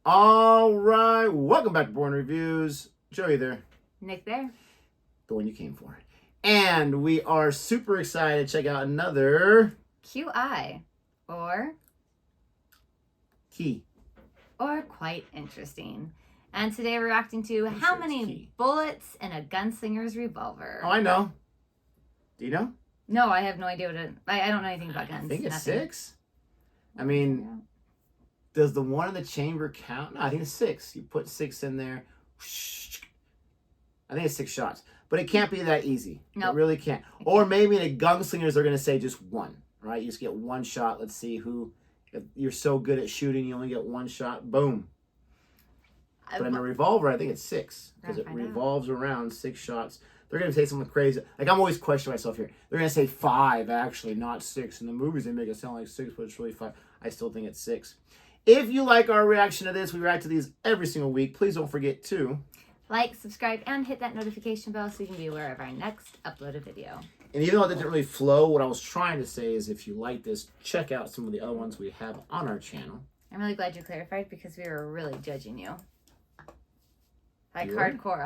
All right, welcome back to Boring Reviews. Jodi there. Nick there. The one you came for. And we are super excited to check out another QI. Or key. Or quite interesting. And today we're reacting to how many bullets in a gunslinger's revolver. Oh, I know. Do you know? No, I have no idea what it... I don't know anything about guns. I think it's Nothing. 6. I mean, does the one in the chamber count? No, I think it's 6. You put 6 in there. I think it's 6 shots. But it can't be that easy. Nope. It really can't. Or maybe in a gunslingers, they're going to say just 1, right? You just get 1 shot. Let's see who... If you're so good at shooting, you only get 1 shot. Boom. But in a revolver, I think it's 6. Because it revolves around 6 shots. They're going to say something crazy. Like, I'm always questioning myself here. They're going to say 5, actually, not 6. In the movies, they make it sound like 6, but it's really 5. I still think it's 6. If you like our reaction to this, we react to these every single week. Please don't forget to like, subscribe, and hit that notification bell so you can be aware of our next uploaded video. And even though it didn't really flow, what I was trying to say is if you like this, check out some of the other ones we have on our channel. I'm really glad you clarified because we were really judging you. Like You hardcore,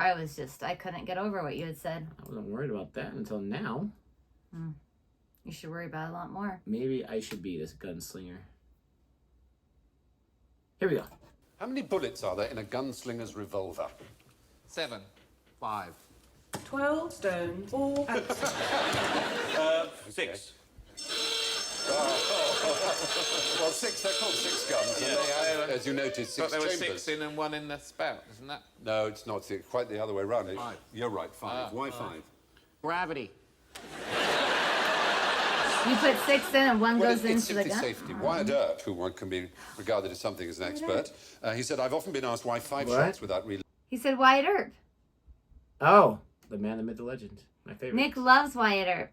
I couldn't get over what you had said. I wasn't worried about that until now. You should worry about it a lot more. Maybe I should be this gunslinger. Here we go. How many bullets are there in a gunslinger's revolver? 7. 5. 12 stone, 4 ounces. 6. Well, 6, they're called 6 guns. Yeah. And they have, as you noticed, 6 But there were chambers. 6 in and 1 in the spout, isn't that? No, it's not. It's quite the other way around. 5. You're right, 5. Why 5? Gravity. You put 6 in and 1 Well, goes it's into the simply gun? safety. Wyatt Earp, who one can be regarded as something as an expert, he said, I've often been asked why 5 shots without reloading. He said Wyatt Earp. Oh, the man, the myth, the legend. My favorite. Nick loves Wyatt Earp.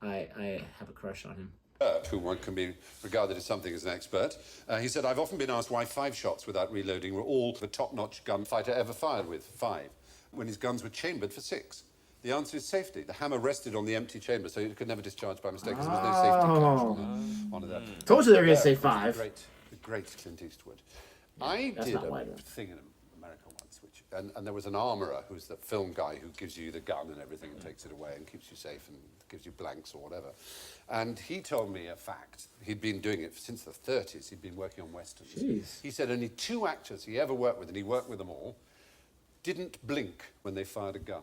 I have a crush on him. Who one can be regarded as something as an expert. He said, I've often been asked why 5 shots without reloading were all the top-notch gunfighter ever fired with, 5, when his guns were chambered for 6. The answer is safety. The hammer rested on the empty chamber, so it could never discharge by mistake, because there was no safety catch on that. Told you they were going to say 5. The great Clint Eastwood. I did not a Wyatt Earp. thing in America once, and there was an armourer who's the film guy who gives you the gun and everything and takes it away and keeps you safe and gives you blanks or whatever. And he told me a fact. He'd been doing it since the 30s. He'd been working on westerns. Jeez. He said only 2 actors he ever worked with, and he worked with them all, didn't blink when they fired a gun.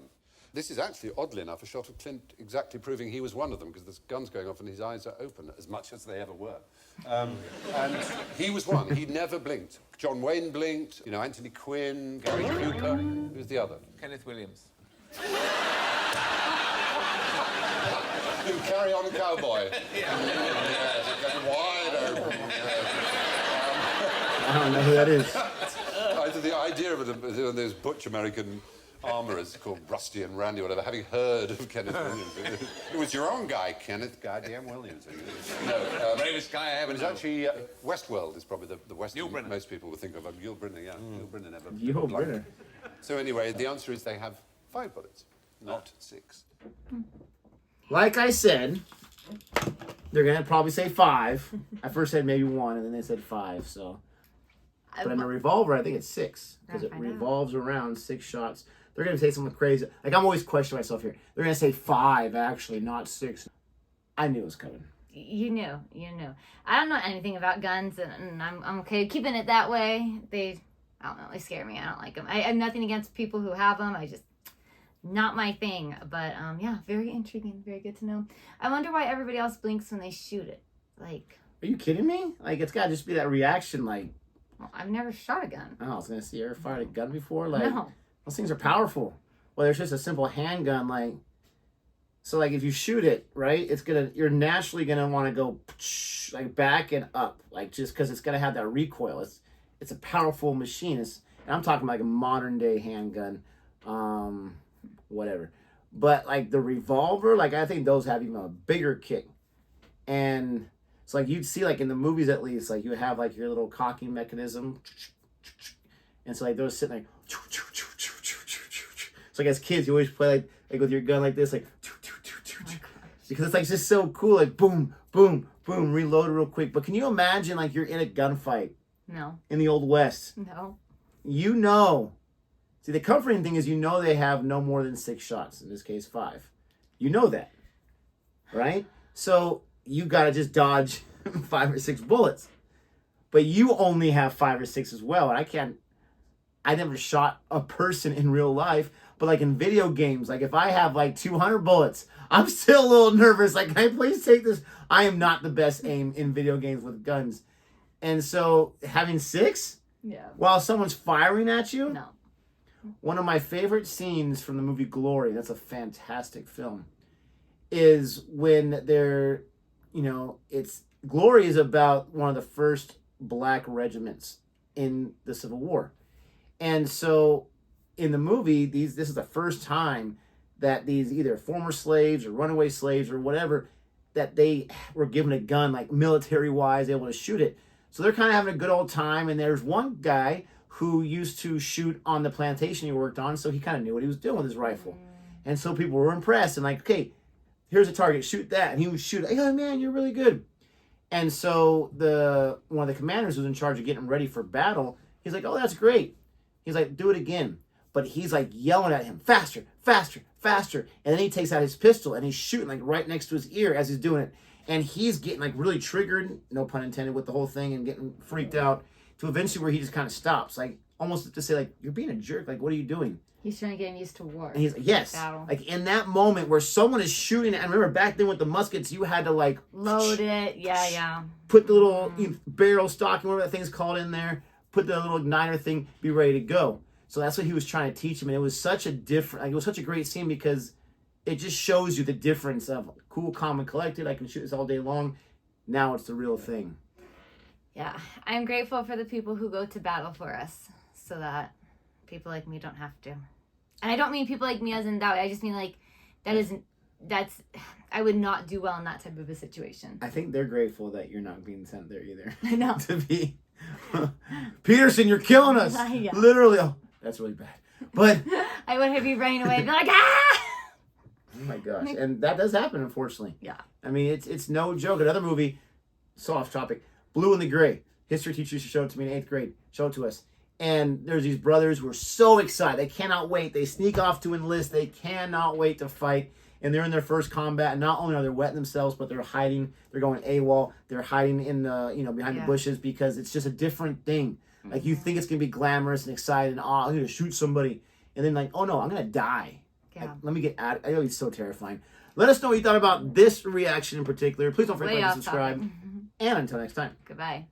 This is actually, oddly enough, a shot of Clint exactly proving he was one of them, because there's guns going off and his eyes are open, as much as they ever were. And he was one. He never blinked. John Wayne blinked, you know, Anthony Quinn, Gary Cooper. Who's the other? Kenneth Williams. Carry on, cowboy. Yes, it got wide open. I don't know who that is. The idea of those butch American armourers called Rusty and Randy, or whatever, having heard of Kenneth Williams. It was your own guy, Kenneth goddamn Williams. No, Bravest guy I ever it's known. actually Westworld is probably the Western Yul Brynner. most people would think of. Yul Brynner, yeah. Yul Brynner never. Yul Brynner. So anyway, the answer is they have 5 bullets, not 6. Like I said, they're going to probably say 5. I first said maybe 1, and then they said 5, so. But in a revolver, I think it's 6, because it revolves around 6 shots. They're going to say something crazy. Like, I'm always questioning myself here. They're going to say 5, actually, not 6. I knew it was coming. You knew. I don't know anything about guns, and I'm okay keeping it that way. I don't know, they scare me. I don't like them. I have nothing against people who have them. Not my thing. But, yeah, very intriguing. Very good to know. I wonder why everybody else blinks when they shoot it. Like... Are you kidding me? Like, it's got to just be that reaction, like... Well, I've never shot a gun. Oh, I was going to say, you ever fired a gun before? Like, No. Those things are powerful. Well, there's just a simple handgun, like... So, like, if you shoot it, right, you're naturally going to want to go, like, back and up. Like, just because it's going to have that recoil. It's a powerful machine. And I'm talking like a modern-day handgun. Whatever. But, like, the revolver, like, I think those have even a bigger kick. And... So, like, you'd see, like, in the movies, at least, like, you have, like, your little cocking mechanism. And so, like, they're sitting there. So, like, as kids, you always play, like with your gun like this, like, because it's, like, just so cool. Like, boom, boom, boom, reload real quick. But can you imagine, like, you're in a gunfight No. in the Old West. No. You know. See, the comforting thing is you know they have no more than 6 shots. In this case, 5. You know that. Right? So you got to just dodge 5 or 6 bullets. But you only have 5 or 6 as well. And I never shot a person in real life. But like in video games, like if I have like 200 bullets, I'm still a little nervous. Like, can I please take this? I am not the best aim in video games with guns. And so having 6 Yeah. while someone's firing at you, No. one of my favorite scenes from the movie Glory, that's a fantastic film, is when they're, Glory is about one of the first black regiments in the Civil War. And so in the movie, this is the first time that these either former slaves or runaway slaves or whatever, that they were given a gun, like military-wise, able to shoot it. So they're kind of having a good old time, and there's one guy who used to shoot on the plantation he worked on, so he kind of knew what he was doing with his rifle. And so people were impressed and like, okay, here's a target, shoot that. And he would shoot, oh man, you're really good. And so one of the commanders who's in charge of getting ready for battle, he's like, oh, that's great. He's like, do it again. But he's like yelling at him, faster, faster, faster. And then he takes out his pistol and he's shooting like right next to his ear as he's doing it. And he's getting like really triggered, no pun intended, with the whole thing and getting freaked out to eventually where he just kind of stops. Like almost to say like, you're being a jerk. Like, what are you doing? He's trying to get him used to war. And he's like, yes. Battle. Like in that moment where someone is shooting, and remember back then with the muskets, you had to like Load it. Yeah. put the little barrel stocking, whatever that thing's called in there, put the little igniter thing, be ready to go. So that's what he was trying to teach him. And it was such a it was such a great scene because it just shows you the difference of cool, calm, and collected. I can shoot this all day long. Now it's the real thing. Yeah. I'm grateful for the people who go to battle for us so that people like me don't have to. And I don't mean people like me as in that way. I just mean like I would not do well in that type of a situation. I think they're grateful that you're not being sent there either. I know. To be Peterson, you're killing us. Yeah. Literally. Oh, that's really bad. But I would have you running away and be like, ah! oh my gosh. And that does happen, unfortunately. Yeah. I mean, it's no joke. Another movie, so off topic, Blue and the Gray. History teacher used to show it to me in 8th grade. Show it to us. And there's these brothers who are so excited. They cannot wait. They sneak off to enlist. They cannot wait to fight. And they're in their first combat. And not only are they wetting themselves, but they're hiding. They're going AWOL. They're hiding in the, behind the bushes because it's just a different thing. Like you think it's going to be glamorous and exciting. Oh, I'm going to shoot somebody. And then like, oh no, I'm going to die. Yeah. Like, let me get out. I know it's so terrifying. Let us know what you thought about this reaction in particular. Please don't forget Way to off subscribe. topic. And until next time. Goodbye.